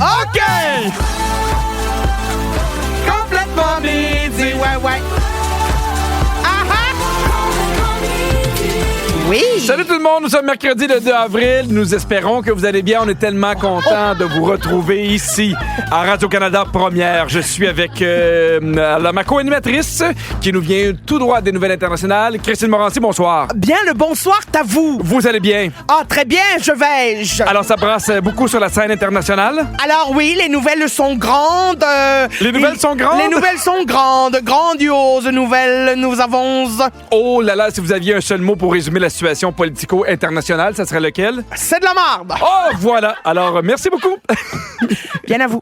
OK! Complètement midi, ouais. Oui. Salut tout le monde, nous sommes mercredi le 2 avril. Nous espérons que vous allez bien. On est tellement contents de vous retrouver ici à Radio-Canada Première. Je suis avec ma co-animatrice qui nous vient tout droit des Nouvelles Internationales. Christine Morancy, bonsoir. Bien le bonsoir, t'avoue. Vous allez bien? Ah, très bien, je vais. Alors, ça brasse beaucoup sur la scène internationale? Alors oui, les nouvelles sont grandes. Les nouvelles sont grandes? Les nouvelles sont grandes, grandioses nouvelles. Nous avons... Oh là là, si vous aviez un seul mot pour résumer la situation politico-internationale, ça serait lequel? C'est de la marde. Oh, voilà. Alors, merci beaucoup. Bien à vous.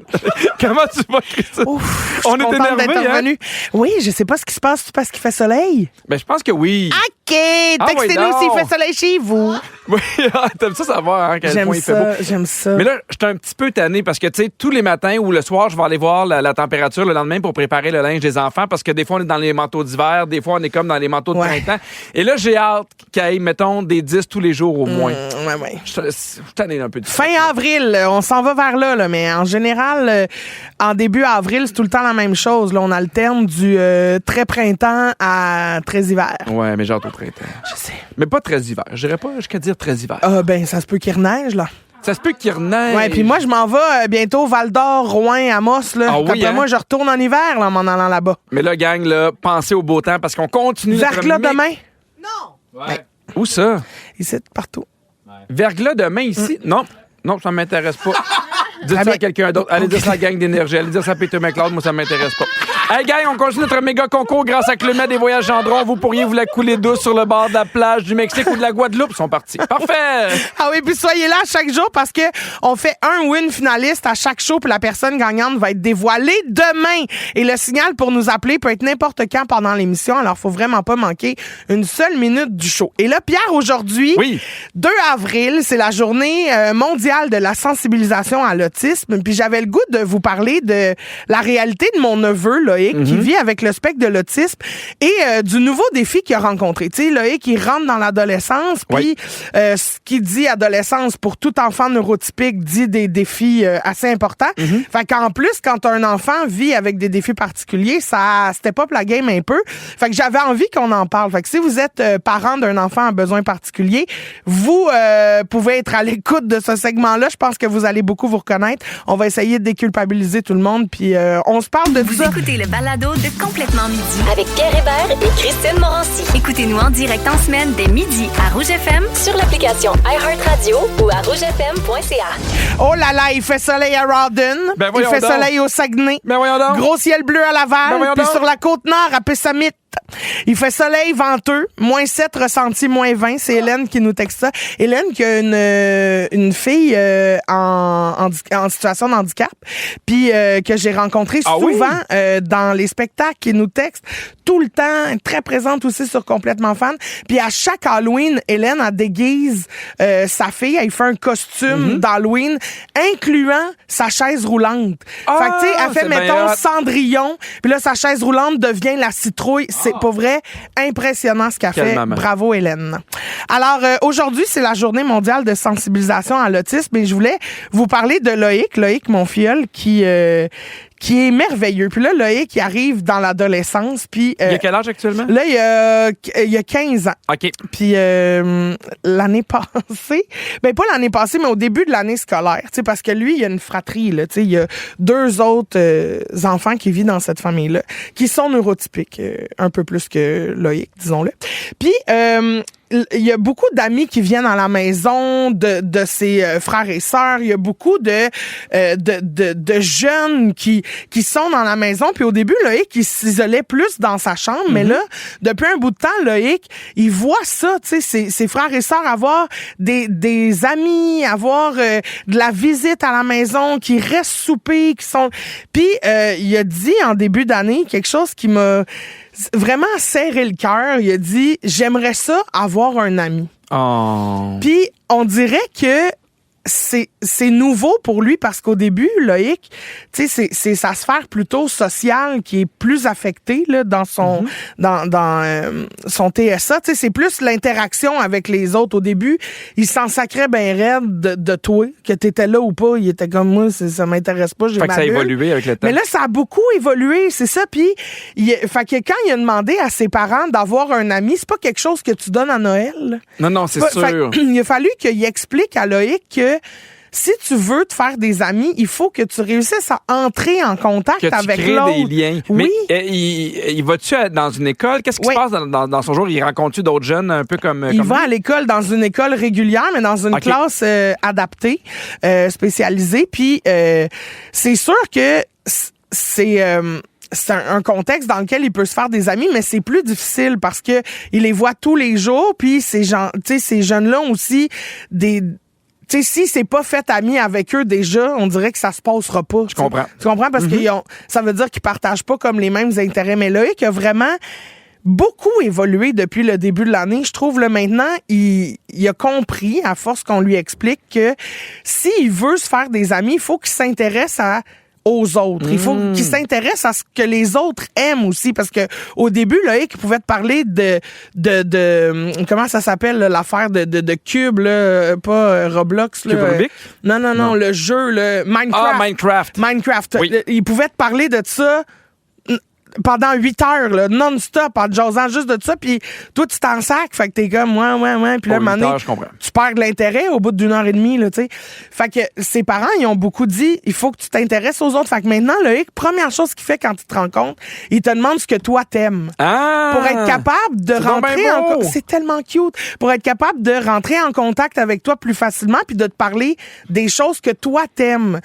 Comment tu vas, Christine? Ouf, On est énervé, hein? Oui, je sais pas ce qui se passe. C'est parce qu'il fait soleil? Ben, je pense que oui. OK! Textez-nous s'il fait soleil chez vous. Oui, t'aimes ça savoir, hein, quel point il fait beau. J'aime ça. Mais là, je suis un petit peu tanné parce que, tu sais, tous les matins ou le soir, je vais aller voir la température le lendemain pour préparer le linge des enfants parce que des fois, on est dans les manteaux d'hiver, des fois, on est comme dans les manteaux de printemps. Et là, j'ai hâte qu'il y ait, mettons, des 10 tous les jours au moins. Ouais. Je suis tanné un peu de ça. Fin avril, on s'en va vers là, mais en général, en début avril, c'est tout le temps la même chose. Là, on alterne du très printemps à très hiver. Ouais, mais j'ai hâte au printemps. Je sais. Mais pas très hiver. Je dirais pas jusqu'à dire très hiver. Ben, ça se peut qu'il reneige, là. Ça se peut qu'il reneige. Ouais, puis moi, je m'en vais bientôt Val-d'Or, Rouen, Amos, là. Ah oui, Après hein? moi, je retourne en hiver, là, en m'en allant là-bas. Mais là, gang, là, pensez au beau temps parce qu'on continue. Verglas demain? Ouais. Ben, où ça? Ici, partout. Verglas demain ici? Non, ça m'intéresse pas. Dites ça à quelqu'un d'autre. Allez dire ça à la gang d'énergie. Allez dire ça à Peter McLeod. Moi, ça m'intéresse pas. Hey, gang, on continue notre méga concours grâce à Clément des Voyages Gendron. Vous pourriez vous la couler douce sur le bord de la plage du Mexique ou de la Guadeloupe. Ils sont partis. Parfait! Ah oui, puis soyez là chaque jour parce que on fait un win finaliste à chaque show puis la personne gagnante va être dévoilée demain. Et le signal pour nous appeler peut être n'importe quand pendant l'émission. Alors, faut vraiment pas manquer une seule minute du show. Et là, Pierre, aujourd'hui, 2 avril, c'est la journée mondiale de la sensibilisation à l'autisme. Puis j'avais le goût de vous parler de la réalité de mon neveu, Loïc, qui vit avec le spectre de l'autisme et du nouveau défi qu'il a rencontré. Tu sais, Loïc, il rentre dans l'adolescence, puis ce qui dit adolescence pour tout enfant neurotypique dit des défis assez importants. Fait qu'en plus, quand un enfant vit avec des défis particuliers, ça step up la game un peu. Fait que j'avais envie qu'on en parle. Fait que si vous êtes parent d'un enfant à besoin particulier, vous pouvez être à l'écoute de ce segment-là. Je pense que vous allez beaucoup vous reconnaître. On va essayer de déculpabiliser tout le monde, puis on se parle de vous ça. Écoutez le balado de Complètement Midi avec Pierre Hébert et Christine Morancy. Écoutez-nous en direct en semaine dès midi à Rouge FM, sur l'application iHeartRadio ou à rougefm.ca. Oh là là, il fait soleil à Rawdon, il fait soleil au Saguenay, gros ciel bleu à Laval, puis sur la Côte-Nord à Pessamit. Il fait soleil venteux, -7 ressenti, -20. C'est Hélène qui nous texte ça. Hélène qui a une fille en situation de handicap, puis que j'ai rencontrée souvent dans les spectacles, qui nous texte tout le temps, très présente aussi sur Complètement Fan. Puis à chaque Halloween, Hélène, elle déguise sa fille, elle fait un costume d'Halloween, incluant sa chaise roulante. Fait que tu sais, elle fait, mettons, Cendrillon, puis là, sa chaise roulante devient la citrouille. C'est pas vrai, impressionnant ce qu'elle fait. Maman. Bravo, Hélène. Alors, aujourd'hui, c'est la journée mondiale de sensibilisation à l'autisme et je voulais vous parler de Loïc, mon filleul, qui est merveilleux. Puis là, Loïc, il arrive dans l'adolescence. Puis, il a quel âge actuellement? Là, il a 15 ans. OK. Puis l'année passée, ben pas l'année passée, mais au début de l'année scolaire, tu sais, parce que lui, il a une fratrie, là, tu sais, il y a 2 autres enfants qui vivent dans cette famille-là, qui sont neurotypiques, un peu plus que Loïc, disons-le. Puis, il y a beaucoup d'amis qui viennent à la maison de ses frères et sœurs. Il y a beaucoup de jeunes qui sont dans la maison. Puis au début, Loïc, il s'isolait plus dans sa chambre. Mais là, depuis un bout de temps, Loïc, il voit ça, tu sais, ses frères et sœurs avoir des amis, avoir de la visite à la maison, qui restent souper, qui sont... Puis il a dit en début d'année quelque chose qui m'a vraiment serré le cœur. Il a dit « J'aimerais ça avoir un ami. » Oh. Puis on dirait que c'est nouveau pour lui parce qu'au début, Loïc, tu sais, c'est sa sphère plutôt sociale qui est plus affectée là dans son son TSA. Tu sais, c'est plus l'interaction avec les autres. Au début, il s'en sacrait ben raide de toi, que t'étais là ou pas. Il était comme moi, ça m'intéresse pas. J'ai fait que ma ça a bulle. évolué avec le temps. Mais là, ça a beaucoup évolué, c'est ça. Puis, fait que quand il a demandé à ses parents d'avoir un ami, c'est pas quelque chose que tu donnes à Noël. Non, c'est sûr. Il a fallu qu'il explique à Loïc que si tu veux te faire des amis, il faut que tu réussisses à entrer en contact que tu avec crées l'autre. des liens. Oui. Mais il va-tu dans une école? Qu'est-ce qui Oui. se passe dans son jour? Il rencontre-tu d'autres jeunes un peu comme Il comme va lui? à l'école dans une école régulière, mais dans une OK. classe adaptée, spécialisée. Puis c'est sûr que c'est un contexte dans lequel il peut se faire des amis, mais c'est plus difficile parce que il les voit tous les jours. Puis ces jeunes-là ont aussi des... Tu sais, si c'est pas fait ami avec eux déjà, on dirait que ça se passera pas. Je comprends. Tu comprends? Parce que ça veut dire qu'ils partagent pas comme les mêmes intérêts. Mais Loïc a vraiment beaucoup évolué depuis le début de l'année. Je trouve, là, maintenant, il a compris, à force qu'on lui explique, que s'il veut se faire des amis, il faut qu'il s'intéresse aux autres. Il faut qu'ils s'intéressent à ce que les autres aiment aussi, parce que au début, Loïc, il pouvait te parler de comment ça s'appelle, là, l'affaire de cube, là, pas Roblox. Là, Cube Rubik? Non, le jeu, le Minecraft. Minecraft. Oui. Il pouvait te parler de ça pendant 8 heures, là, non-stop, en te jasant juste de ça, puis toi, tu t'en sacs, fait que t'es comme, ouais, puis là, à un moment donné, je comprends. tu perds de l'intérêt au bout d'une heure et demie, là, tu sais. Fait que ses parents, ils ont beaucoup dit, il faut que tu t'intéresses aux autres. Fait que maintenant, Loïc, première chose qu'il fait quand il te rencontre, il te demande ce que toi t'aimes. Ah! Pour être capable de rentrer donc ben beau. c'est tellement cute. Pour être capable de rentrer en contact avec toi plus facilement puis de te parler des choses que toi t'aimes.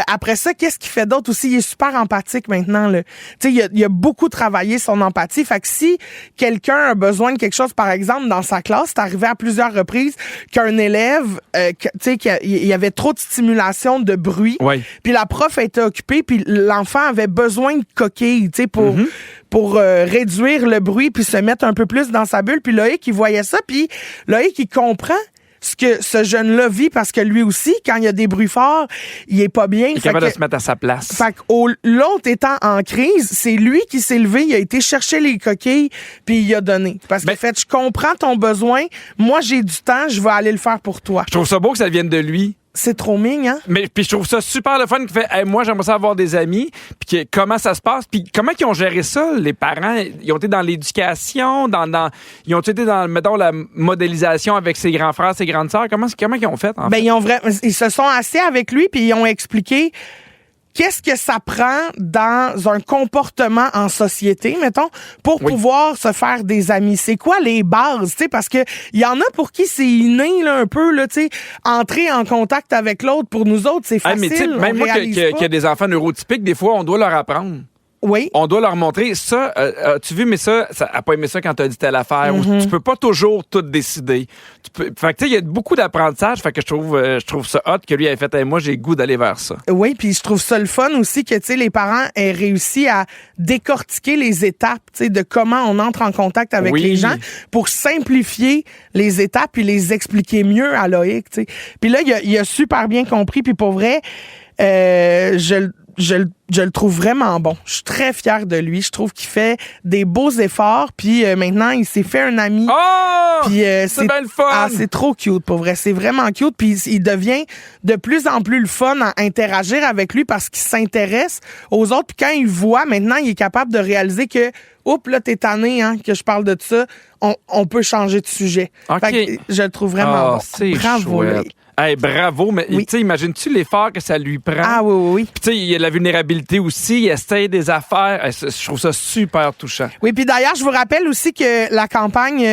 Après ça, qu'est-ce qu'il fait d'autre aussi? Il est super empathique maintenant, là. Tu sais, il a beaucoup travaillé son empathie. Fait que si quelqu'un a besoin de quelque chose, par exemple, dans sa classe, c'est arrivé à plusieurs reprises qu'un élève, tu sais, qu'il y avait trop de stimulation de bruit. Oui. Puis la prof était occupée, puis l'enfant avait besoin de coquilles, tu sais, pour réduire le bruit puis se mettre un peu plus dans sa bulle. Puis Loïc, il voyait ça, puis Loïc, il comprend ce que ce jeune-là vit parce que lui aussi, quand il y a des bruits forts, il est pas bien. Il est capable de se mettre à sa place. Fait que l'autre étant en crise, c'est lui qui s'est levé, il a été chercher les coquilles puis il a donné. Parce que fait, je comprends ton besoin, moi j'ai du temps, je vais aller le faire pour toi. Je trouve ça beau que ça vienne de lui. C'est trop mignon, hein? Mais puis je trouve ça super le fun qui fait hey, moi j'aimerais ça avoir des amis puis comment ça se passe puis comment ils ont géré ça les parents ils ont été dans l'éducation ils ont été dans mettons la modélisation avec ses grands frères ses grandes sœurs comment ils ont fait en fait? Ils se sont assis avec lui puis ils ont expliqué qu'est-ce que ça prend dans un comportement en société, mettons, pour pouvoir se faire des amis? C'est quoi les bases, tu sais? Parce que il y en a pour qui c'est inné, là, un peu, là, tu sais. Entrer en contact avec l'autre, pour nous autres, c'est facile. Mais même moi qui a des enfants neurotypiques, des fois, on doit leur apprendre. Oui. On doit leur montrer ça. Tu vu, mais ça a pas aimé ça quand t'as dit telle affaire. Ou tu peux pas toujours tout décider. Fait que tu sais, il y a beaucoup d'apprentissage. Fait que je trouve ça hot que lui ait fait. Hey, moi, j'ai le goût d'aller vers ça. Oui, puis je trouve ça le fun aussi que tu sais les parents aient réussi à décortiquer les étapes, tu sais, de comment on entre en contact avec les gens pour simplifier les étapes puis les expliquer mieux à Loïc. Tu sais. Puis là, il a super bien compris. Puis pour vrai, je le trouve vraiment bon. Je suis très fière de lui. Je trouve qu'il fait des beaux efforts. Puis maintenant, il s'est fait un ami. Oh! Puis c'est bien le fun! Ah, c'est trop cute, pour vrai. C'est vraiment cute. Puis il devient de plus en plus le fun à interagir avec lui parce qu'il s'intéresse aux autres. Puis quand il voit, maintenant, il est capable de réaliser que oups, là, t'es tanné, hein, que je parle de ça. On peut changer de sujet. Okay. Fait que je le trouve vraiment bon. C'est bravo, chouette. Hey, bravo, mais tu sais, imagines-tu l'effort que ça lui prend? Ah oui. Puis tu sais, il y a la vulnérabilité aussi, il essaie des affaires. Je trouve ça super touchant. Oui, puis d'ailleurs, je vous rappelle aussi que la campagne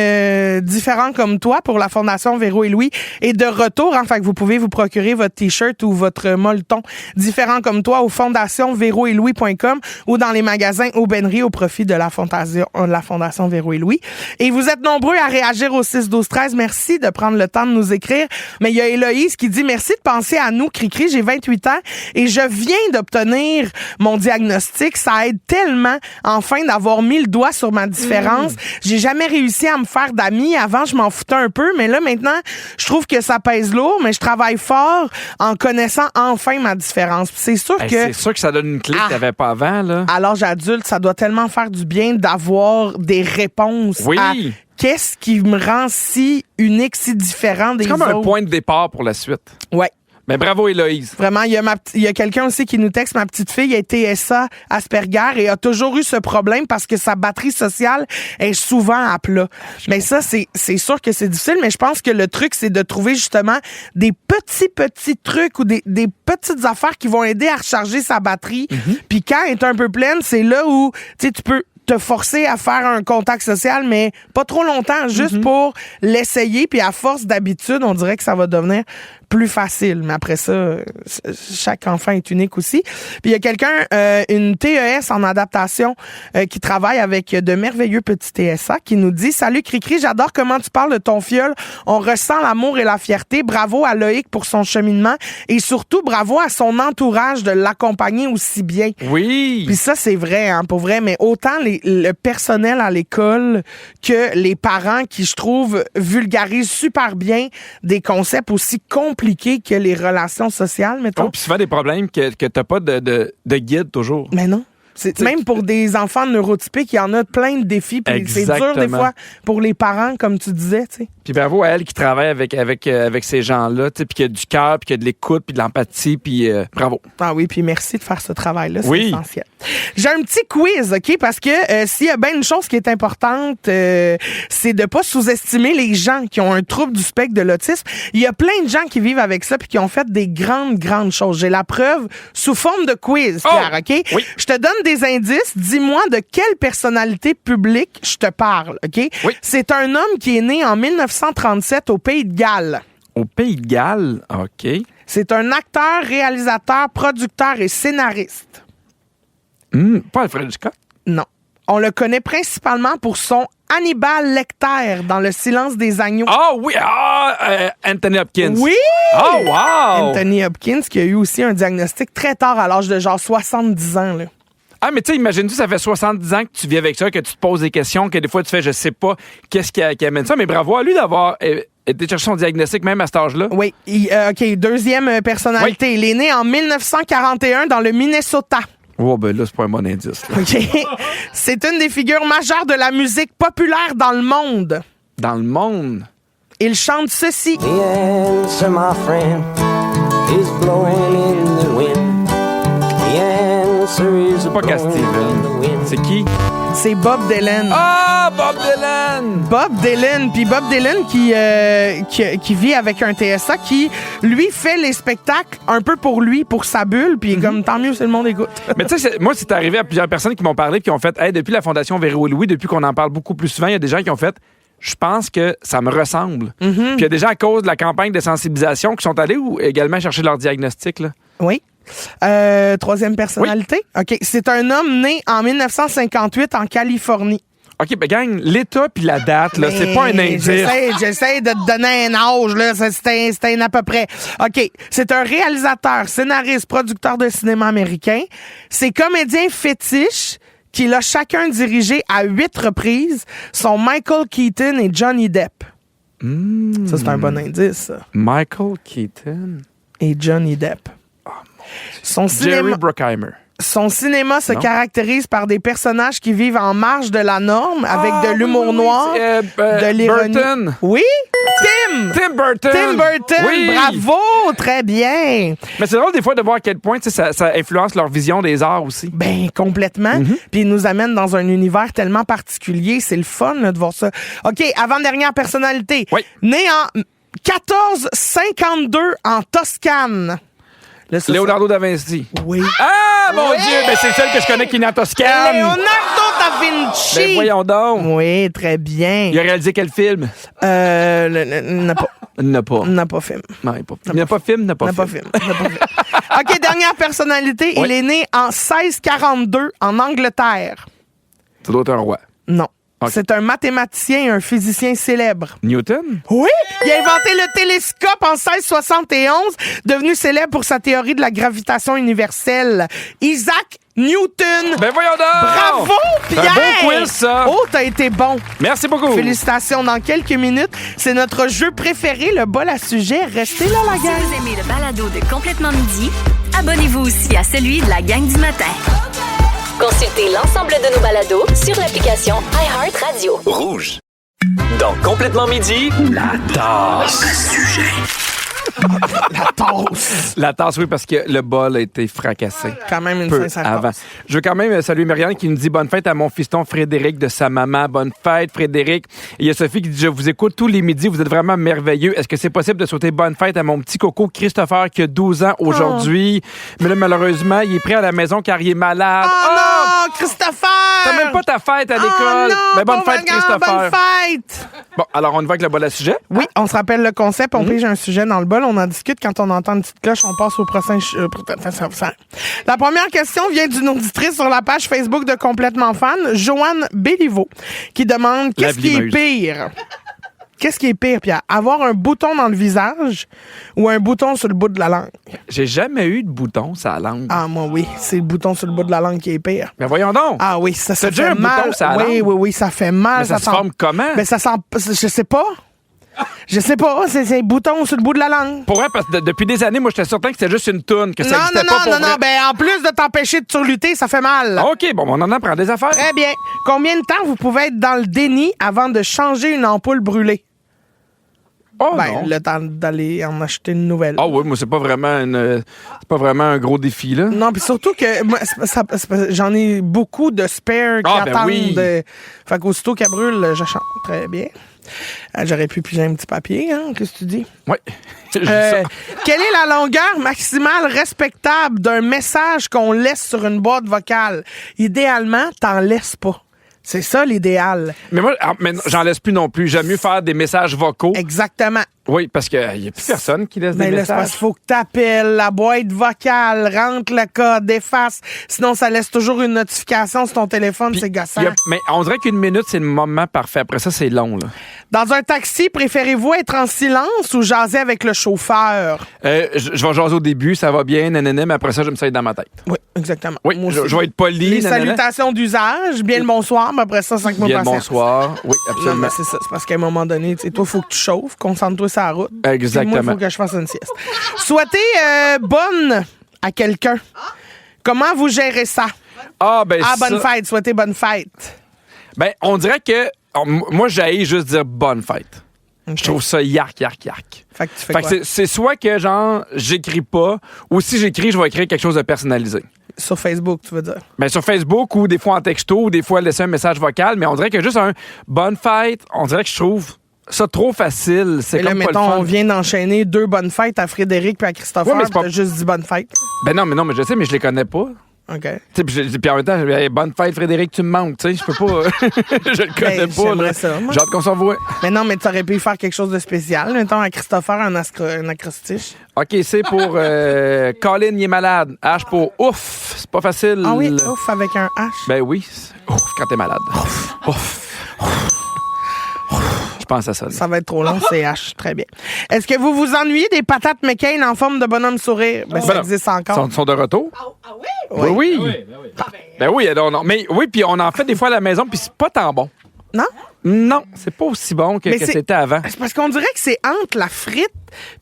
Différents comme toi pour la Fondation Véro et Louis est de retour. Hein, fait que vous pouvez vous procurer votre T-shirt ou votre molleton Différents comme toi au fondationveroetlouis.com ou dans les magasins Aubainerie au profit de la Fondation Véro et Louis. Et vous êtes nombreux à réagir au 6-12-13. Merci de prendre le temps de nous écrire. Mais il y a Héloïse qui dit « Merci de penser à nous, Cricri. J'ai 28 ans et je viens d'obtenir mon diagnostic. Ça aide tellement, enfin, d'avoir mis le doigt sur ma différence. J'ai jamais réussi à me faire d'amis. Avant, je m'en foutais un peu, mais là, maintenant, je trouve que ça pèse lourd, mais je travaille fort en connaissant enfin ma différence. Puis c'est sûr C'est sûr que ça donne une clé que t'avais pas avant, là. à l'âge adulte, ça doit tellement faire du bien d'avoir des réponses à qu'est-ce qui me rend si unique, si différent des autres. C'est comme un point de départ pour la suite. Ouais. Mais bravo, Héloïse. Vraiment, il y a quelqu'un aussi qui nous texte, ma petite fille a TSA Asperger et a toujours eu ce problème parce que sa batterie sociale est souvent à plat. Mais ça, c'est sûr que c'est difficile, mais je pense que le truc, c'est de trouver justement des petits trucs ou des petites affaires qui vont aider à recharger sa batterie. Puis quand elle est un peu pleine, c'est là où tu peux te forcer à faire un contact social, mais pas trop longtemps, juste pour l'essayer. Puis à force d'habitude, on dirait que ça va devenir plus facile. Mais après ça, chaque enfant est unique aussi. Puis il y a quelqu'un, une TES en adaptation, qui travaille avec de merveilleux petits TSA, qui nous dit « Salut Cricri, j'adore comment tu parles de ton filleul. On ressent l'amour et la fierté. Bravo à Loïc pour son cheminement. Et surtout, bravo à son entourage de l'accompagner aussi bien. » Oui. Puis ça, c'est vrai, hein, pour vrai. Mais autant le personnel à l'école que les parents qui, je trouve, vulgarisent super bien des concepts aussi compliqués que les relations sociales, mettons. Oh, puis souvent des problèmes que t'as pas de guide toujours. Mais non. Même pour des enfants neurotypiques, il y en a plein de défis. Puis c'est dur des fois pour les parents, comme tu disais. T'sais. Puis bravo à elle qui travaille avec ces gens-là, puis qui a du cœur, puis qui a de l'écoute, puis de l'empathie, puis bravo. Ah oui, puis merci de faire ce travail-là, c'est essentiel. J'ai un petit quiz, OK? Parce que s'il y a bien une chose qui est importante, c'est de pas sous-estimer les gens qui ont un trouble du spectre de l'autisme. Il y a plein de gens qui vivent avec ça puis qui ont fait des grandes choses. J'ai la preuve sous forme de quiz, Pierre, OK? Oui. Je te donne des indices. Dis-moi de quelle personnalité publique je te parle, OK? Oui. C'est un homme qui est né en 1937 au Pays de Galles. Au Pays de Galles, OK. C'est un acteur, réalisateur, producteur et scénariste. Pas Alfred Hitchcock? Non. On le connaît principalement pour son Hannibal Lecter dans Le silence des agneaux. Ah oui! Anthony Hopkins. Oui! Oh, wow! Anthony Hopkins qui a eu aussi un diagnostic très tard à l'âge de genre 70 ans. Là. Ah, mais tu sais, imagine-tu, ça fait 70 ans que tu vis avec ça, que tu te poses des questions, que des fois tu fais, je sais pas qu'est-ce qui amène ça, mais bravo à lui d'avoir été chercher son diagnostic même à cet âge-là. Oui. OK, deuxième personnalité. Oui. Il est né en 1941 dans le Minnesota. Oh, ben là, c'est pas un bon indice. Là. OK. C'est une des figures majeures de la musique populaire dans le monde. Dans le monde? Il chante ceci. The answer, my friend, is blowing in the wind. The answer is C'est pas blowing in the Steven. wind. C'est qui? C'est Bob Dylan. Ah, Bob Dylan! Bob Dylan. Puis Bob Dylan qui vit avec un TSA qui, lui, fait les spectacles un peu pour lui, pour sa bulle. Puis comme, tant mieux si le monde écoute. Mais tu sais, moi, c'est arrivé à plusieurs personnes qui m'ont parlé qui ont fait, hey, depuis la Fondation Véro-Louis, depuis qu'on en parle beaucoup plus souvent, il y a des gens qui ont fait, je pense que ça me ressemble. Puis il y a des gens à cause de la campagne de sensibilisation qui sont allés ou également chercher leur diagnostic, là. Oui. Troisième personnalité. Oui. OK. C'est un homme né en 1958 en Californie. OK, ben gang, l'état puis la date, là, c'est pas un indice. J'essaie de te donner un âge, là. C'est un à peu près. OK. C'est un réalisateur, scénariste, producteur de cinéma américain. Ses comédiens fétiches qu'il a chacun dirigé à 8 reprises sont Michael Keaton et Johnny Depp. Ça, c'est un bon indice, ça. Michael Keaton et Johnny Depp. Jerry Bruckheimer. Son cinéma se caractérise par des personnages qui vivent en marge de la norme, avec de l'humour noir, de l'ironie. Burton. Oui, Tim Burton. Oui. Bravo, très bien. Mais c'est drôle des fois de voir à quel point ça influence leur vision des arts aussi. Ben complètement. Puis il nous amène dans un univers tellement particulier. C'est le fun là, de voir ça. OK, avant-dernière personnalité. Oui. Né en 1452 en Toscane. Là, Leonardo da Vinci. Oui. Ah, mon Dieu! Ben, c'est celle que je connais qui est née en Toscane. Leonardo da Vinci. Ben, voyons donc. Oui, très bien. Il a réalisé quel film? N'a pas. N'a pas. N'a pas film. Non, il n'a pas film. OK, dernière personnalité. Oui. Il est né en 1642 en Angleterre. Ça doit être un roi. Non. Ok. C'est un mathématicien et un physicien célèbre. Newton? Oui! Il a inventé le télescope en 1671, devenu célèbre pour sa théorie de la gravitation universelle. Isaac Newton! Ben voyons donc! Bravo, Pierre! Un beau quiz, ça! Oh, t'as été bon! Merci beaucoup! Félicitations. Dans quelques minutes, c'est notre jeu préféré, le bol à sujet. Restez là, la Si gang! vous aimez le balado de Complètement Midi, abonnez-vous aussi à celui de la gang du matin. Consultez l'ensemble de nos balados sur l'application iHeartRadio. Rouge. Dans Complètement Midi, la tasse à sujet. La tasse! La tasse, oui, parce que le bol a été fracassé. Quand même une Peu sincère avant. tasse. Je veux quand même saluer Marianne qui nous dit bonne fête à mon fiston Frédéric de sa maman. Bonne fête, Frédéric. Et il y a Sophie qui dit je vous écoute tous les midis, vous êtes vraiment merveilleux. Est-ce que c'est possible de souhaiter bonne fête à mon petit coco Christopher qui a 12 ans aujourd'hui? Mais là, malheureusement, il est pris à la maison car il est malade. Oh non, Christopher! T'as même pas ta fête à l'école. Oh non, Mais bonne pauvre fête, gars, Christopher. Bonne fête! Bon, alors on y va avec le bol à sujet. Oui, on se rappelle le concept. On pige un sujet dans le bol, on en discute. Quand on entend une petite cloche, on passe au prochain. La première question vient d'une auditrice sur la page Facebook de Complètement Fan, Joanne Béliveau, qui demande qu'est-ce qui est Lablimeuse. pire? Qu'est-ce qui est pire, Pierre? Avoir un bouton dans le visage ou un bouton sur le bout de la langue? J'ai jamais eu de bouton sur la langue. Ah, moi, oui. C'est le bouton sur le bout de la langue qui est pire. Mais voyons donc. Ah oui, ça T'as fait déjà un mal. bouton sur la oui, langue? oui, oui, ça fait mal. Mais ça se sent- forme comment? Ben, ça sent... Je sais pas. Je sais pas. C'est un bouton sur le bout de la langue. Pour vrai, parce que depuis des années, moi, j'étais certain que c'était juste une toune, que ça Non, n'existait non, pas non, pour non, vrai. non. Ben, en plus de t'empêcher de surlutter, ça fait mal. OK, bon, on en apprend des affaires. Très bien. Combien de temps vous pouvez être dans le déni avant de changer une ampoule brûlée? Oh, Ben, non. le temps d'aller en acheter une nouvelle. Ah oui, moi, c'est pas vraiment un gros défi, là. Non, puis surtout que moi, j'en ai beaucoup de spares qui Ah, ben attendent. oui. Fait qu'aussitôt qu'elle brûle, je chante. Très bien. J'aurais pu piger un petit papier, hein? Qu'est-ce que tu dis? Oui. J'ai ça. Quelle est la longueur maximale respectable d'un message qu'on laisse sur une boîte vocale? Idéalement, t'en laisses pas. C'est ça l'idéal. Mais moi, j'en laisse plus non plus. J'aime mieux faire des messages vocaux. Exactement. Oui, parce qu'il n'y a plus personne qui laisse Mais des là, c'est parce messages. qu'il faut que t'appelles la boîte vocale, rentre le code, efface. Sinon, ça laisse toujours une notification sur ton téléphone, Puis, c'est gossant. mais on dirait qu'une minute, c'est le moment parfait. Après ça, c'est long, là. Dans un taxi, préférez-vous être en silence ou jaser avec le chauffeur? Je vais jaser au début, ça va bien, nanana, mais après ça, je me être dans ma tête. Oui, exactement. Oui, Moi je aussi. vais être poli. Les nanana. salutations d'usage, bien le bonsoir, mais après ça, 5 mots de Bien le patience. bonsoir. Oui, Non, absolument. mais c'est ça. C'est parce qu'à un moment donné, tu sais, toi, il faut que tu chauffes, concentre-toi sur la route. Exactement. Puis moi, il faut que je fasse une sieste. Souhaitez bonne à quelqu'un. Comment vous gérez ça? Ah, ben Bonne ça- fête, souhaitez bonne fête. Ben, on dirait que... moi, j'haïs juste dire bonne fête. Je trouve ça yark. Fait que tu fais Fait quoi? que c'est soit que, genre, j'écris pas, ou si j'écris, je vais écrire quelque chose de personnalisé. Sur Facebook, tu veux dire? Ben, sur Facebook, ou des fois en texto, ou des fois laisser un message vocal, mais on dirait que juste un bonne fête, on dirait que je trouve ça trop facile. C'est Et là, comme pas mettons, le fun. on vient d'enchaîner 2 bonnes fêtes à Frédéric puis à Christopher, Ouais, mais c'est puis pas- t'as juste dit bonne fête. Ben non, mais je sais, mais je les connais pas. OK. Tu sais, puis en même temps, hey, bonne fête, Frédéric, tu me manques, tu sais, je peux pas. Je le connais pas, j'aimerais là. ça, moi. J'ai hâte qu'on s'en voit. Mais non, mais tu aurais pu faire quelque chose de spécial. Mettons à Christopher un acrostiche. OK, c'est pour Colin, il est malade. H pour ouf, c'est pas facile. Ah oui, ouf, avec un H. Ben oui, ouf, quand t'es malade. Ouf. Je pense à ça. là. Ça va être trop long, c'est H. Très bien. Est-ce que vous vous ennuyez des patates McCain en forme de bonhomme sourire? Ben, ça Ben non. existe encore. Sont de retour? Oui, oui. Ben oui, non. Mais oui, puis on en fait des fois à la maison, puis c'est pas tant bon. Non? Non, c'est pas aussi bon que Mais c'est- c'était avant. C'est parce qu'on dirait que c'est entre la frite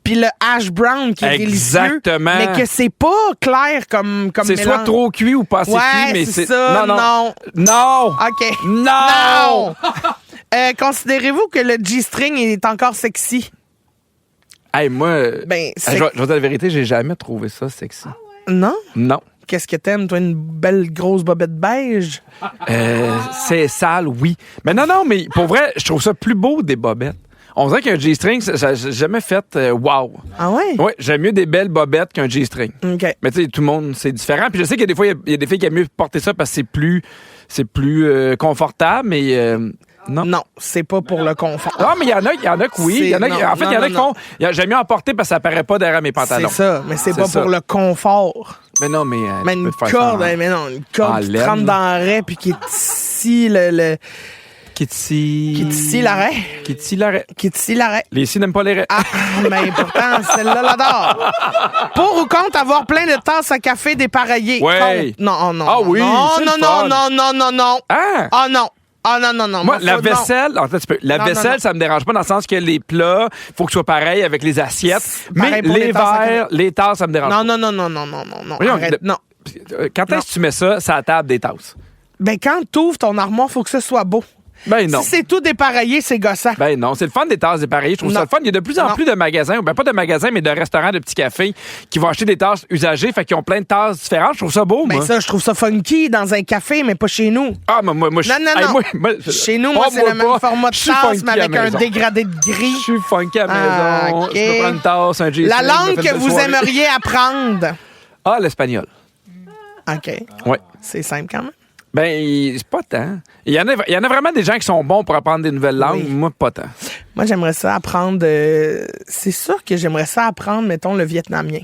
puis le hash brown qui est délicieux. Exactement. Mais que c'est pas clair comme C'est mélange. soit trop cuit ou pas assez Ouais, cuit, mais c'est ça, non. Non! OK. Non! Considérez-vous que le G-string est encore sexy? Hey, moi, Ben, je vais dire la vérité, j'ai jamais trouvé ça sexy. Non? Non. Qu'est-ce que t'aimes, toi, une belle grosse bobette beige? C'est sale, oui. Mais non, mais pour vrai, je trouve ça plus beau des bobettes. On dirait qu'un G-string, j'ai jamais fait wow. Ah ouais? Oui, j'aime mieux des belles bobettes qu'un G-string. OK. Mais tu sais, tout le monde, c'est différent. Puis je sais qu'il y a des fois, il y a des filles qui aiment mieux porter ça parce que c'est plus confortable, mais non. Non, c'est pas pour le confort. Non, mais il y en a que oui. C'est- Il y en a, non, en fait, il y en a non, qui font. J'aime mieux en porter parce que ça paraît pas derrière mes C'est pantalons. ça, mais c'est C'est pas ça. pour le confort. Mais non, mais. Mais tu une peux te faire corde, ça en- mais non, une en corde qui te laine, rentre là. dans le raie puis qui est ici, le Kitty l'arrêt. Kitty l'arrêt. Kitty l'arrêt. Les ici n'aiment pas les raies. Ah, mais pourtant, celle-là l'adore. Pour ou contre avoir plein de tasses à café dépareillées? Ouais. Non, non. Ah oui, non, c'est non, le non, fun. non. Ah! Ah non. Ah non. Moi, la ça, vaisselle, non. attends un petit peu. La Non, vaisselle, non. ça me dérange pas dans le sens que les plats, faut que ce soit pareil avec les assiettes. Pareil Mais pour les les tasses à verres, les tasses, ça me dérange pas. Non. Voyons, Arrête, non. Quand est-ce que tu mets ça à la table des tasses? Ben, quand tu ouvres ton armoire, faut que ce soit beau. Ben non. Si c'est tout dépareillé, c'est gossant. Ben non, c'est le fun des tasses dépareillées. Je trouve ça Non. le fun. Il y a de plus en Non. plus de magasins, ou ben pas de magasins, mais de restaurants, de petits cafés qui vont acheter des tasses usagées, fait qu'ils ont plein de tasses différentes. Je trouve ça beau, Ben moi. ça, je trouve ça funky dans un café, mais pas chez nous. Ah, moi, je Non. Chez nous, moi, c'est le même format de tasse, mais avec un dégradé de gris. Je suis funky à la Ah, maison. ok. Je peux prendre une tasse, un G. La langue que vous aimeriez apprendre. Ah, l'espagnol. OK. Ouais. C'est simple quand même. Ben, c'est pas tant. Il y en a vraiment des gens qui sont bons pour apprendre des nouvelles langues. Oui. Moi, pas tant. Moi, j'aimerais ça apprendre... c'est sûr que j'aimerais ça apprendre, mettons, le vietnamien.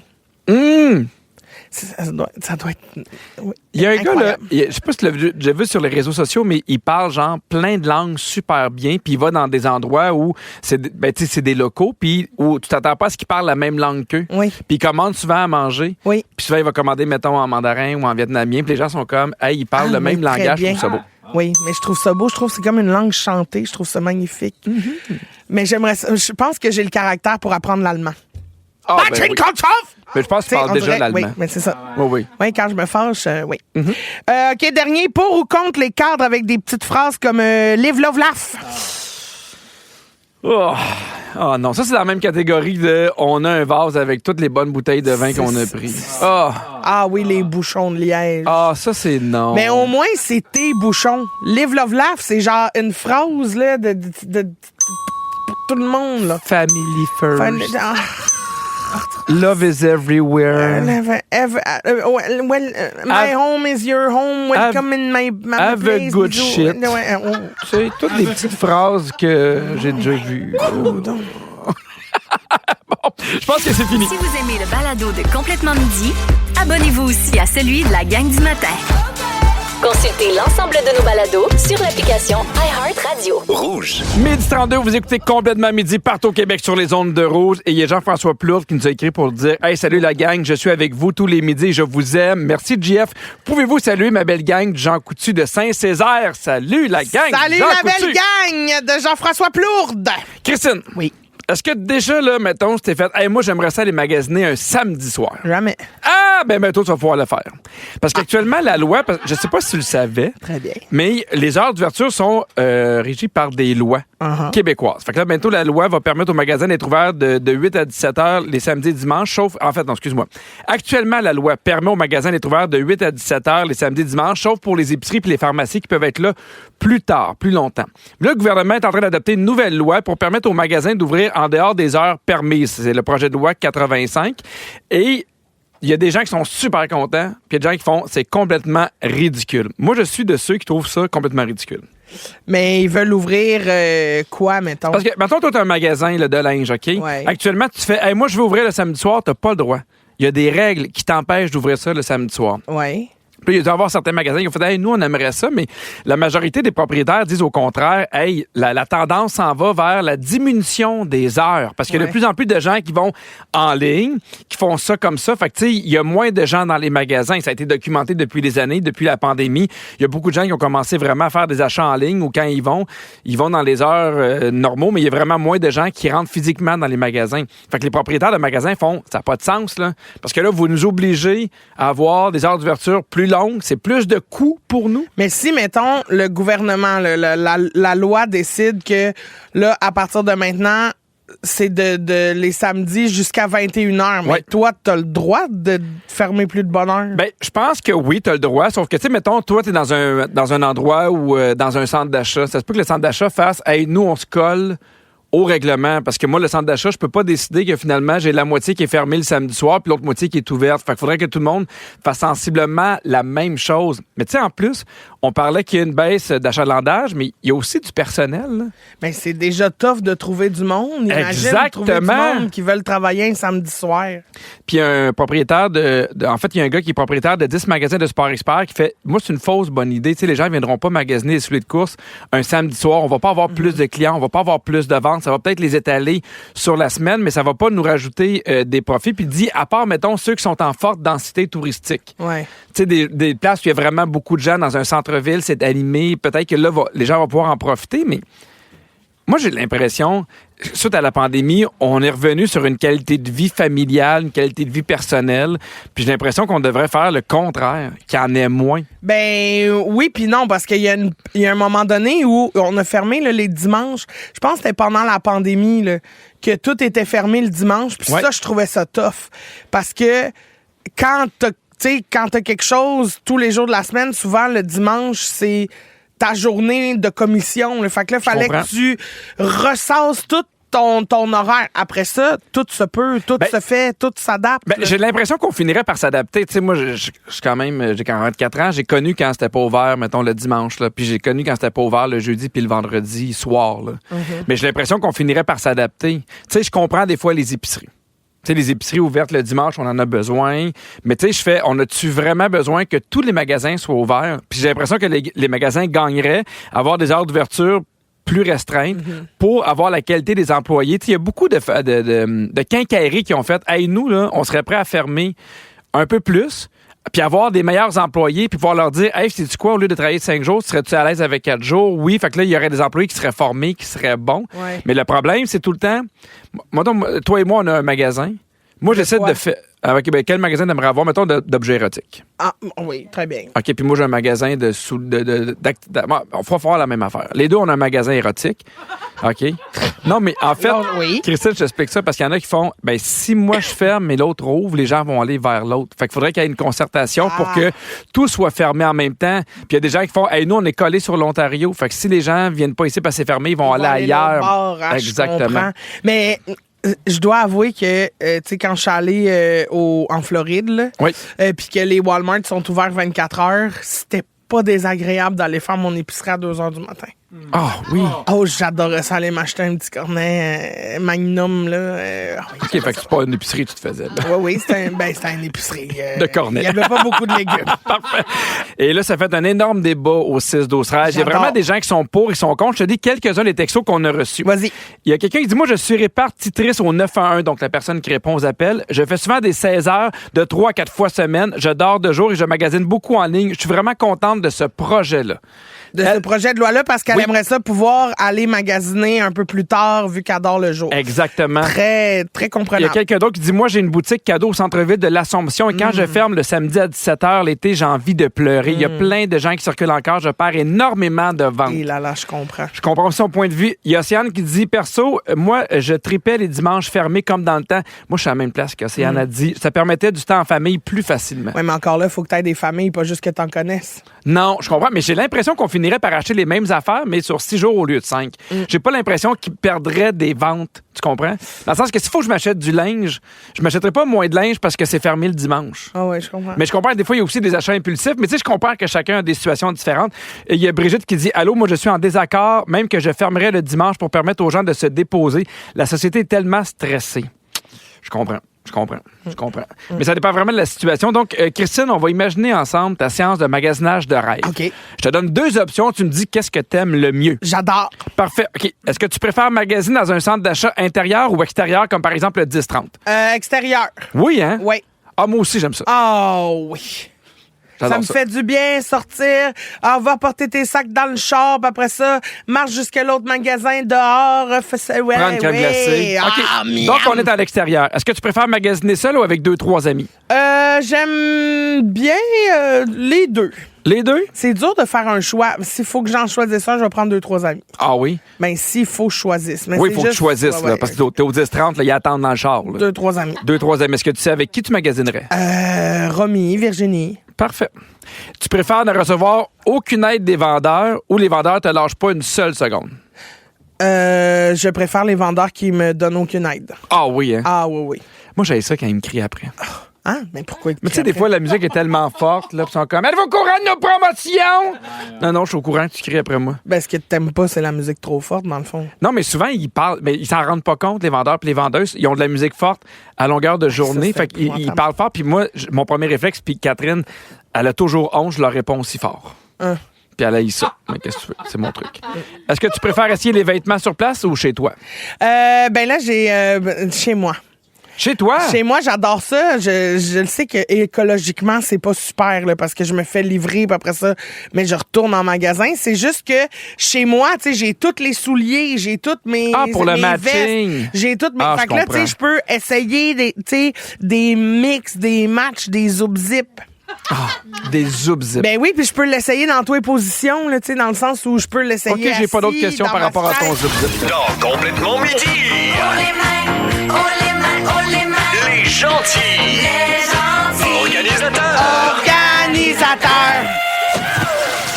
Ça doit être... oui, Il y a un gars, là, incroyable. je sais pas si tu l'as déjà vu sur les réseaux sociaux, mais il parle genre plein de langues super bien, puis il va dans des endroits où c'est des locaux, puis où tu t'attends pas à ce qu'il parle la même langue qu'eux. Oui. Puis il commande souvent à manger. Oui. Puis souvent, il va commander, mettons, en mandarin ou en vietnamien, puis les gens sont comme, hey, il parle le même oui, très langage, je bien. trouve ça beau. Oui, mais je trouve ça beau. Je trouve que c'est comme une langue chantée. Je trouve ça magnifique. Mais je pense que j'ai le caractère pour apprendre l'allemand. Ah, ben Patrick oui. Kontchow! Mais je pense que tu T'sais, parles on déjà dirait- l'allemand. Oui, mais c'est ça. Oui. Oui, quand je me fâche, oui. OK, dernier, pour ou contre les cadres avec des petites phrases comme live, love, laugh. Oh non, ça c'est dans la même catégorie de on a un vase avec toutes les bonnes bouteilles de vin qu'on a pris. Ah oui, les bouchons de liège. Ça c'est non. Mais au moins, c'est tes bouchons. Live, love, laugh, c'est genre une phrase là, de pour tout le monde. Là. Family first. Ah, Love is everywhere. my home is your home. Welcome in my have a place. good Bisous. shit. Ouais, oh. C'est toutes des petites phrases que j'ai déjà vues. Bon, je pense que c'est fini. Si vous aimez le balado de Complètement Midi, abonnez-vous aussi à celui de la gang du matin. Consultez l'ensemble de nos balados sur l'application iHeartRadio. Rouge. Midi 32, vous écoutez Complètement Midi partout au Québec sur les ondes de Rouge. Et il y a Jean-François Plourde qui nous a écrit pour dire « Hey, salut la gang, je suis avec vous tous les midis, je vous aime. Merci, JF. Pouvez-vous saluer ma belle gang de Jean Coutu de Saint-Césaire? Salut la gang! Salut Jean la belle Coutu. gang de Jean-François Plourde. Christine. Oui. Est-ce que déjà, là, mettons, tu t'es fait, hey, moi, j'aimerais ça aller magasiner un samedi soir? Jamais. Ah, ben, toi, tu vas pouvoir le faire. Parce qu'actuellement, la loi, je sais pas si tu le savais, Très bien. mais les heures d'ouverture sont régies par des lois québécoises. Fait que là, bientôt, la loi va permettre aux magasins d'être ouverts de 8 à 17 heures les samedis et dimanches, sauf, en fait, non, excuse-moi. Actuellement, la loi permet aux magasins d'être ouverts de 8 à 17 heures les samedis et dimanches, sauf pour les épiceries et les pharmacies qui peuvent être là plus tard, plus longtemps. Là, le gouvernement est en train d'adopter une nouvelle loi pour permettre aux magasins d'ouvrir en dehors des heures permises. C'est le projet de loi 85. Et il y a des gens qui sont super contents, puis il y a des gens qui font c'est complètement ridicule. Moi, je suis de ceux qui trouvent ça complètement ridicule. Mais ils veulent ouvrir quoi, mettons? Parce que, mettons, toi, tu as un magasin là, de linge, OK? Ouais. Actuellement, tu fais hey, moi, je veux ouvrir le samedi soir, tu n'as pas le droit. Il y a des règles qui t'empêchent d'ouvrir ça le samedi soir. Oui. Puis il y a dû avoir certains magasins qui ont fait hey, nous, on aimerait ça, mais la majorité des propriétaires disent au contraire hey, la tendance s'en va vers la diminution des heures. Parce qu'il y a de plus en plus de gens qui vont en ligne, qui font ça comme ça. Fait que, tu sais, il y a moins de gens dans les magasins. Ça a été documenté depuis des années, depuis la pandémie. Il y a beaucoup de gens qui ont commencé vraiment à faire des achats en ligne ou quand ils vont dans les heures normaux, mais il y a vraiment moins de gens qui rentrent physiquement dans les magasins. Fait que les propriétaires de magasins font ça n'a pas de sens, là. Parce que là, vous nous obligez à avoir des heures d'ouverture plus longue, c'est plus de coûts pour nous. Mais si, mettons, le gouvernement, la loi décide que, là, à partir de maintenant, c'est de les samedis jusqu'à 21h. Mais toi, t'as le droit de fermer plus de bonne heure? Ben, je pense que oui, t'as le droit. Sauf que, tu sais, mettons, toi, t'es dans un endroit ou dans un centre d'achat. Ça se peut que le centre d'achat fasse, hey, nous, on se colle au règlement. Parce que moi, le centre d'achat, je peux pas décider que finalement, j'ai la moitié qui est fermée le samedi soir puis l'autre moitié qui est ouverte. Fait qu'il faudrait que tout le monde fasse sensiblement la même chose. Mais tu sais, en plus, on parlait qu'il y a une baisse d'achalandage, mais il y a aussi du personnel. Là. Ben, c'est déjà tough de trouver du monde. Imagine trouver du monde qui veulent travailler un samedi soir. Puis un propriétaire en fait, il y a un gars qui est propriétaire de 10 magasins de sport expert qui fait, moi, c'est une fausse bonne idée. Tu sais, les gens ne viendront pas magasiner les souliers de course un samedi soir. On va pas avoir plus de clients, on va pas avoir plus de ventes. Ça va peut-être les étaler sur la semaine, mais ça va pas nous rajouter des profits. Puis il dit, à part, mettons, ceux qui sont en forte densité touristique. Ouais. Tu sais, des places où il y a vraiment beaucoup de gens dans un centre-ville, c'est animé. Peut-être que là, les gens vont pouvoir en profiter, mais moi, j'ai l'impression, suite à la pandémie, on est revenu sur une qualité de vie familiale, une qualité de vie personnelle. Puis j'ai l'impression qu'on devrait faire le contraire, qu'il y en ait moins. Ben oui, puis non, parce qu'il y a un moment donné où on a fermé là, les dimanches. Je pense que c'était pendant la pandémie là, que tout était fermé le dimanche. Puis ça, je trouvais ça tough. Parce que quand t'as quelque chose tous les jours de la semaine, souvent le dimanche, c'est ta journée de commission. Là. Fait que là, fallait que tu ressasses tout ton horaire. Après ça, tout se peut, tout se fait, tout s'adapte. Ben, j'ai l'impression qu'on finirait par s'adapter. Tu sais, moi, j'ai 44 ans. J'ai connu quand c'était pas ouvert, mettons, le dimanche. Là, puis j'ai connu quand c'était pas ouvert le jeudi puis le vendredi soir. Là. Mais j'ai l'impression qu'on finirait par s'adapter. Tu sais, je comprends des fois les épiceries. Tu sais, les épiceries ouvertes le dimanche, on en a besoin. Mais tu sais, on a-tu vraiment besoin que tous les magasins soient ouverts? Puis j'ai l'impression que les magasins gagneraient à avoir des heures d'ouverture plus restreintes pour avoir la qualité des employés. Il y a beaucoup de quincailleries qui ont fait « Hey, nous, là, on serait prêts à fermer un peu plus, puis avoir des meilleurs employés, puis pouvoir leur dire « Hey, sais-tu quoi, au lieu de travailler 5 jours, serais-tu à l'aise avec 4 jours? » Oui, fait que là, il y aurait des employés qui seraient formés, qui seraient bons. Ouais. Mais le problème, c'est tout le temps... Toi et moi, on a un magasin. Moi, j'essaie de faire... quel magasin t'aimerais avoir, mettons, d'objets érotiques? Ah, oui, très bien. OK, puis moi, j'ai un magasin on fera faire la même affaire. Les deux, on a un magasin érotique. OK? Non, mais en fait, oui. Christine, je t'explique ça parce qu'il y en a qui font, si moi je ferme mais l'autre ouvre, les gens vont aller vers l'autre. Fait qu'il faudrait qu'il y ait une concertation pour que tout soit fermé en même temps. Puis il y a des gens qui font, nous, on est collés sur l'Ontario. Fait que si les gens viennent pas ici parce que c'est fermé, ils vont aller ailleurs. Exactement. Mais je dois avouer que, tu sais, quand je suis allée en Floride, là, puis que les Walmart sont ouverts 24 heures, c'était pas désagréable d'aller faire mon épicerie à 2 h du matin. Ah oui. Oh, j'adorais ça, aller m'acheter un petit cornet Magnum, là. OK, fait que c'est pas une épicerie que tu te faisais, là. Oui, c'était une épicerie. De cornet. Il y avait pas beaucoup de légumes. Parfait. Et là, ça fait un énorme débat au 6-12-13. Il y a vraiment des gens qui sont pour, ils sont contre. Je te dis quelques-uns des textos qu'on a reçus. Vas-y. Il y a quelqu'un qui dit, moi, je suis répartitrice au 911, donc la personne qui répond aux appels. Je fais souvent des 16 heures de 3 à 4 fois semaine. Je dors de jour et je magasine beaucoup en ligne. Je suis vraiment contente de ce projet-là. Ce projet de loi-là, parce qu'elle aimerait ça pouvoir aller magasiner un peu plus tard, vu qu'elle adore le jour. Exactement. Très, très comprenable. Il y a quelqu'un d'autre qui dit, moi, j'ai une boutique cadeau au centre-ville de l'Assomption et quand je ferme le samedi à 17h, l'été, j'ai envie de pleurer. Il y a plein de gens qui circulent encore. Je perds énormément de ventes. Et là, je comprends. Je comprends son point de vue. Il y a Océane qui dit, perso, moi, je tripais les dimanches fermés comme dans le temps. Moi, je suis à la même place qu'Océane a dit. Ça permettait du temps en famille plus facilement. Oui, mais encore là, il faut que tu aies des familles, pas juste que tu en connaisses. Non, je comprends, mais j'ai l'impression qu'on finirait par acheter les mêmes affaires, mais sur 6 jours au lieu de 5. J'ai pas l'impression qu'ils perdraient des ventes. Tu comprends? Dans le sens que s'il faut que je m'achète du linge, je m'achèterai pas moins de linge parce que c'est fermé le dimanche. Ah oui, je comprends. Mais je comprends, des fois, il y a aussi des achats impulsifs, mais tu sais, je comprends que chacun a des situations différentes. Et il y a Brigitte qui dit, allô, moi, je suis en désaccord, même que je fermerais le dimanche pour permettre aux gens de se déposer. La société est tellement stressée. Je comprends. Mais ça dépend vraiment de la situation. Donc, Christine, on va imaginer ensemble ta séance de magasinage de rêve. OK. Je te donne 2 options. Tu me dis qu'est-ce que t'aimes le mieux. J'adore. Parfait. OK. Est-ce que tu préfères magasiner dans un centre d'achat intérieur ou extérieur, comme par exemple le 10-30? Extérieur. Oui, hein? Oui. Ah, moi aussi, j'aime ça. Oh, oui. Ça me fait du bien sortir. Ah, va porter tes sacs dans le char, puis après ça, marche jusqu'à l'autre magasin dehors. Prends une crème glacée. OK. Donc, on est à l'extérieur. Est-ce que tu préfères magasiner seul ou avec 2-3 amis? J'aime bien les deux. Les deux? C'est dur de faire un choix. S'il faut que j'en choisisse un, je vais prendre 2-3 amis. Ah oui? Ben, s'il faut que je choisisse. Mais oui, il faut que tu choisisses, là, parce que t'es au 10-30, là, ils attendent dans le char. 2-3 amis. 2-3 amis. Est-ce que tu sais avec qui tu magasinerais? Romy, Virginie. Parfait. Tu préfères ne recevoir aucune aide des vendeurs ou les vendeurs te lâchent pas une seule seconde? Je préfère les vendeurs qui me donnent aucune aide. Ah oui, hein? Ah oui. Moi, j'avais ça quand ils me crient après. Hein? Mais pourquoi? Mais tu sais, des fois, la musique est tellement forte, là, pis ils sont comme, êtes-vous au courant de nos promotions? Non, je suis au courant que tu cries après moi. Ben, ce que t'aimes pas, c'est la musique trop forte, dans le fond. Non, mais souvent, ils parlent, mais ils s'en rendent pas compte, les vendeurs puis les vendeuses. Ils ont de la musique forte à longueur de journée. Ça, fait qu'ils parlent fort. Puis moi, mon premier réflexe, puis Catherine, elle a toujours honte, je leur réponds aussi fort. Puis elle a eu ça. Mais qu'est-ce que tu veux? C'est mon truc. Est-ce que tu préfères essayer les vêtements sur place ou chez toi? Ben là, j'ai chez moi. Chez toi? Chez moi, j'adore ça. Je le sais que écologiquement, c'est pas super là, parce que je me fais livrer puis après ça, mais je retourne en magasin. C'est juste que chez moi, tu sais, j'ai tous les souliers, j'ai toutes mes pour le mes matching. vestes, j'ai toutes mes. Ah, fait que là, tu sais, je peux essayer des mix, des matchs, des zip. Des zip. Ben oui, puis je peux l'essayer dans toutes les positions, là, tu sais, dans le sens où je peux l'essayer. OK, j'ai pas d'autres questions par rapport à ton zip. Dans Complètement Midi. Les gentils. Organisateurs.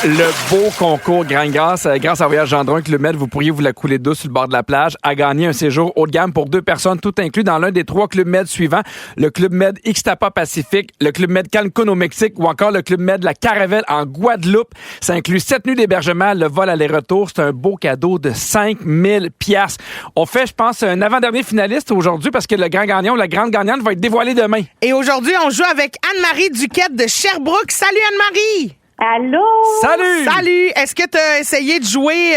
Le beau concours grâce à Voyage Gendron Club Med, vous pourriez vous la couler douce sur le bord de la plage, à gagner un séjour haut de gamme pour 2 personnes, tout inclus dans l'un des 3 Club Med suivants, le Club Med Ixtapa Pacifique, le Club Med Cancun au Mexique ou encore le Club Med La Caravelle en Guadeloupe. Ça inclut 7 nuits d'hébergement, le vol aller-retour. C'est un beau cadeau de 5000 $. On fait, je pense, un avant-dernier finaliste aujourd'hui parce que le grand gagnant ou la grande gagnante va être dévoilé demain. Et aujourd'hui, on joue avec Anne-Marie Duquette de Sherbrooke. Salut Anne-Marie! Allô? Salut! Est-ce que tu as essayé de jouer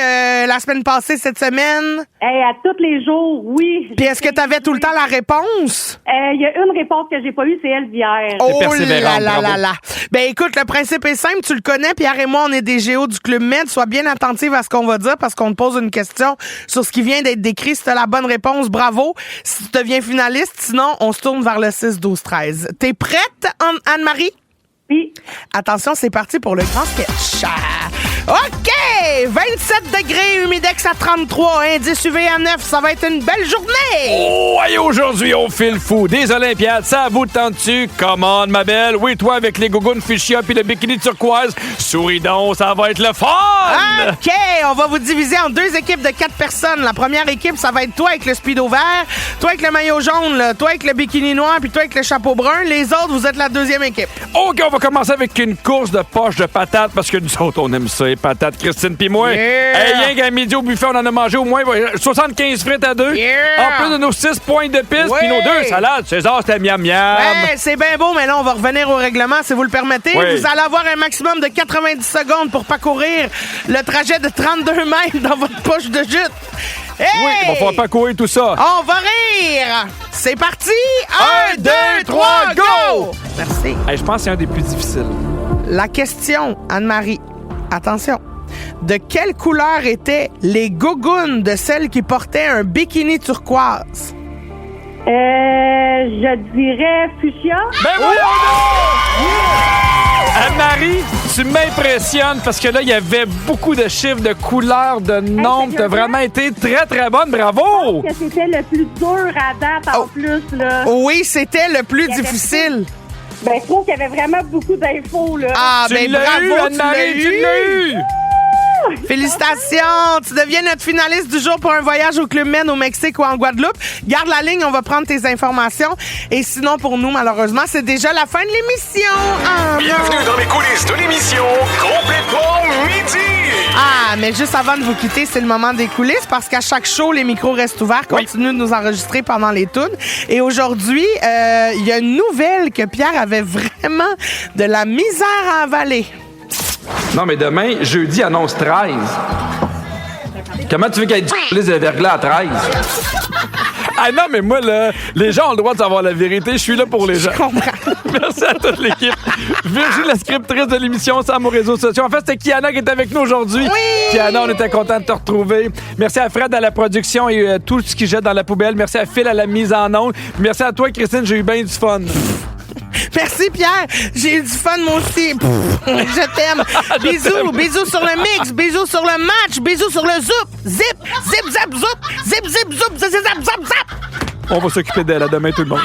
la semaine passée, cette semaine? À tous les jours, oui. Puis est-ce que tu avais tout le temps la réponse? Il y a une réponse que j'ai pas eue, c'est elle d'hier. Oh persévérante, là. Ben écoute, le principe est simple, tu le connais, Pierre et moi, on est des géos du Club Med. Sois bien attentive à ce qu'on va dire parce qu'on te pose une question sur ce qui vient d'être décrit. Si tu as la bonne réponse, bravo. Si tu deviens finaliste, sinon, on se tourne vers le 6-12-13. T'es prête, Anne-Marie? Oui. Attention, c'est parti pour le grand sketch. OK! 27 degrés, humidex à 33, indice UV à 9. Ça va être une belle journée! Oh, et aujourd'hui, on file fou. Des Olympiades, ça vous tente-tu? Commande, ma belle. Oui, toi, avec les gougounes fuchsia puis le bikini turquoise. Souris donc, ça va être le fun! OK! On va vous diviser en 2 équipes de 4 personnes. La première équipe, ça va être toi avec le speedo vert, toi avec le maillot jaune, là, toi avec le bikini noir, puis toi avec le chapeau brun. Les autres, vous êtes la deuxième équipe. OK, on va commencer avec une course de poche de patates parce que nous autres, on aime ça, les patates, Christine pis moi. Yeah! Hey, rien qu'à midi au buffet, on en a mangé au moins 75 frites à 2. Yeah! En plus de nos 6 points de piste puis nos 2 salades. César, c'était miam-miam. Ouais, c'est bien beau, mais là, on va revenir au règlement, si vous le permettez. Oui. Vous allez avoir un maximum de 90 secondes pour parcourir le trajet de 32 mètres dans votre poche de jute. Hey! Oui, il va falloir pas courir tout ça. On va rire! C'est parti! 1, 2, 3, go! Merci. Hey, je pense que c'est un des plus difficiles. La question, Anne-Marie. Attention. De quelle couleur étaient les gougounes de celle qui portait un bikini turquoise? Je dirais fuchsia. Ben oui, Anne-Marie, tu m'impressionnes parce que là, il y avait beaucoup de chiffres, de couleurs, de nombres. T'as vraiment été très, très bonne. Bravo! Que c'était le plus dur à date en plus, là. Oui, c'était le plus difficile. Ben, je trouve qu'il y avait vraiment beaucoup d'infos, là. Ah, Tu ben l'as bravo, eu, Anne-Marie, tu l'as eu! Félicitations! Tu deviens notre finaliste du jour pour un voyage au Club Med au Mexique ou en Guadeloupe. Garde la ligne, on va prendre tes informations. Et sinon, pour nous, malheureusement, c'est déjà la fin de l'émission. Ah, Bienvenue dans les coulisses de l'émission Complètement Midi. Ah, mais juste avant de vous quitter, c'est le moment des coulisses parce qu'à chaque show, les micros restent ouverts. Continuez de nous enregistrer pendant les tunes. Et aujourd'hui, il y a une nouvelle que Pierre avait vraiment de la misère à avaler. Non, mais demain, jeudi, annonce 13. Comment tu veux qu'il y ait du police de verglas à 13? Ah non, mais moi, là, les gens ont le droit de savoir la vérité. Je suis là pour les gens. Je comprends. Merci à toute l'équipe. Virginie, la scriptrice de l'émission, c'est à nos réseaux sociaux. En fait, c'était Kiana qui est avec nous aujourd'hui. Oui! Kiana, on était content de te retrouver. Merci à Fred à la production et tout ce qu'il jette dans la poubelle. Merci à Phil à la mise en onde. Merci à toi, Christine. J'ai eu bien du fun. Merci, Pierre. J'ai eu du fun, moi aussi. Je t'aime. Bisous sur le mix, bisous sur le match, bisous sur le zip, zip, zap, zoup, zip, zip, zoup, zip, zap, zap, zap. On va s'occuper d'elle. À demain, tout le monde.